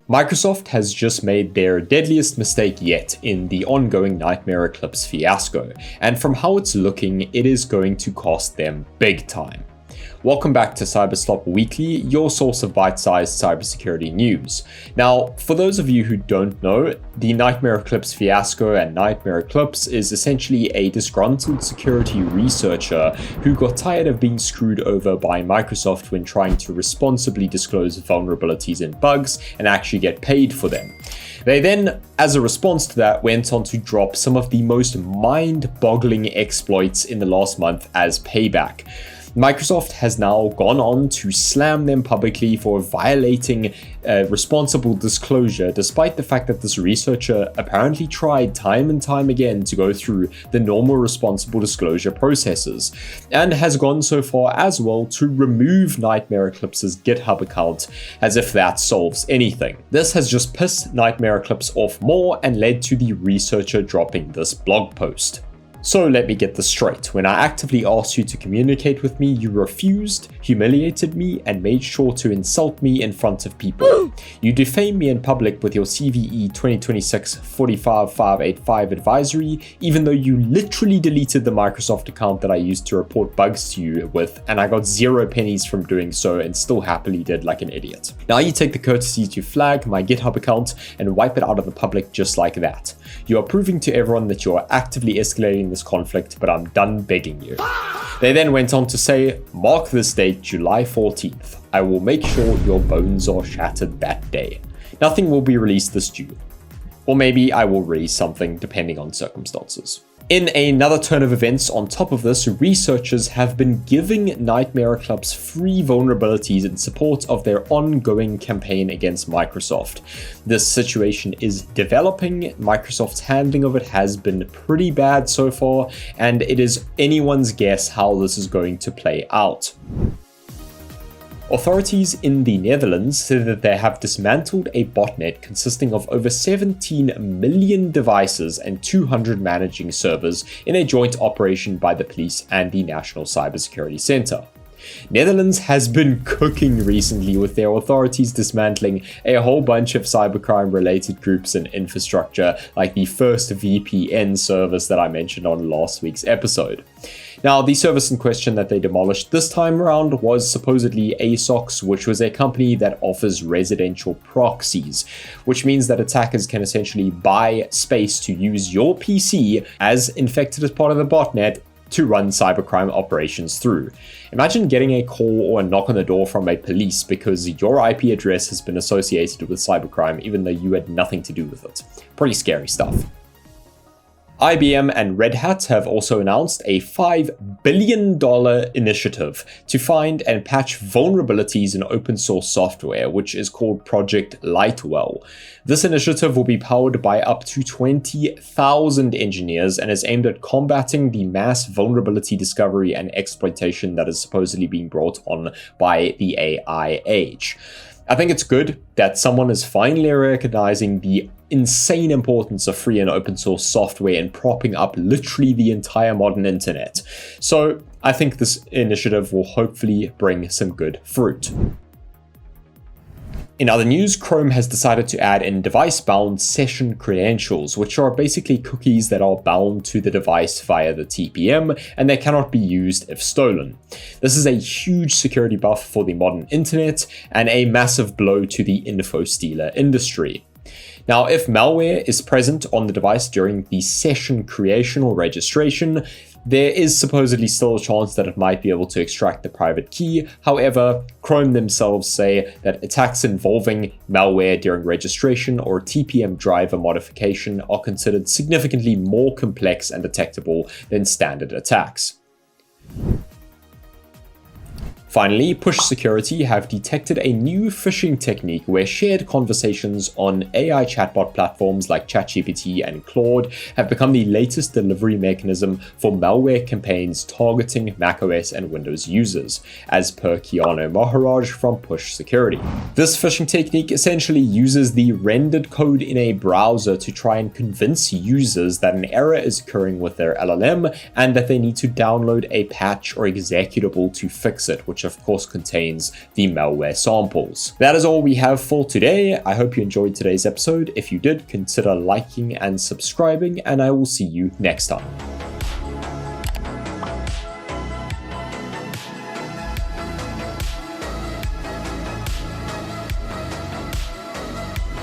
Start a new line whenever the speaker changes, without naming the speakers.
Microsoft has just made their deadliest mistake yet in the ongoing Nightmare Eclipse fiasco, and from how it's looking, it is going to cost them big time. Welcome back to Cyber Slop Weekly, your source of bite-sized cybersecurity news. Now, for those of you who don't know, the Nightmare Eclipse fiasco and Nightmare Eclipse is essentially a disgruntled security researcher who got tired of being screwed over by Microsoft when trying to responsibly disclose vulnerabilities and bugs and actually get paid for them. They then, as a response to that, went on to drop some of the most mind-boggling exploits in the last month as payback. Microsoft has now gone on to slam them publicly for violating responsible disclosure, despite the fact that this researcher apparently tried time and time again to go through the normal responsible disclosure processes, and has gone so far as well to remove Nightmare Eclipse's GitHub account, as if that solves anything. This has just pissed Nightmare Eclipse off more and led to the researcher dropping this blog post. So let me get this straight. When I actively asked you to communicate with me, you refused, humiliated me, and made sure to insult me in front of people. You defamed me in public with your CVE 2026-45585 advisory, even though you literally deleted the Microsoft account that I used to report bugs to you with, and I got 0 pennies from doing so and still happily did like an idiot. Now you take the courtesy to flag my GitHub account and wipe it out of the public just like that. You are proving to everyone that you are actively escalating this conflict, but I'm done begging you. They then went on to say, mark this date, July 14th. I will make sure your bones are shattered that day. Nothing will be released this June. Or maybe I will release something depending on circumstances. In another turn of events on top of this, researchers have been giving Nightmare Eclipse free vulnerabilities in support of their ongoing campaign against Microsoft. This situation is developing. Microsoft's handling of it has been pretty bad so far, and it is anyone's guess how this is going to play out. Authorities in the Netherlands said that they have dismantled a botnet consisting of over 17 million devices and 200 managing servers in a joint operation by the police and the National Cybersecurity Center. Netherlands has been cooking recently, with their authorities dismantling a whole bunch of cybercrime related groups and infrastructure, like the first VPN service that I mentioned on last week's episode. Now, the service in question that they demolished this time around was supposedly ASOX, which was a company that offers residential proxies, which means that attackers can essentially buy space to use your PC as infected as part of the botnet to run cybercrime operations through. Imagine getting a call or a knock on the door from a police because your IP address has been associated with cybercrime even though you had nothing to do with it. Pretty scary stuff. IBM and Red Hat have also announced a $5 billion initiative to find and patch vulnerabilities in open source software, which is called Project Lightwell. This initiative will be powered by up to 20,000 engineers and is aimed at combating the mass vulnerability discovery and exploitation that is supposedly being brought on by the AI age. I think it's good that someone is finally recognizing the insane importance of free and open source software and propping up literally the entire modern internet. So I think this initiative will hopefully bring some good fruit. In other news, Chrome has decided to add in device-bound session credentials, which are basically cookies that are bound to the device via the TPM, and they cannot be used if stolen. This is a huge security buff for the modern internet and a massive blow to the info stealer industry. Now, if malware is present on the device during the session creation or registration, there is supposedly still a chance that it might be able to extract the private key. However, Chrome themselves say that attacks involving malware during registration or TPM driver modification are considered significantly more complex and detectable than standard attacks. Finally, Push Security have detected a new phishing technique where shared conversations on AI chatbot platforms like ChatGPT and Claude have become the latest delivery mechanism for malware campaigns targeting macOS and Windows users, as per Keanu Maharaj from Push Security. This phishing technique essentially uses the rendered code in a browser to try and convince users that an error is occurring with their LLM and that they need to download a patch or executable to fix it, which which of course contains the malware samples. That is all we have for today. I hope you enjoyed today's episode. If you did, consider liking and subscribing, and I will see you next time.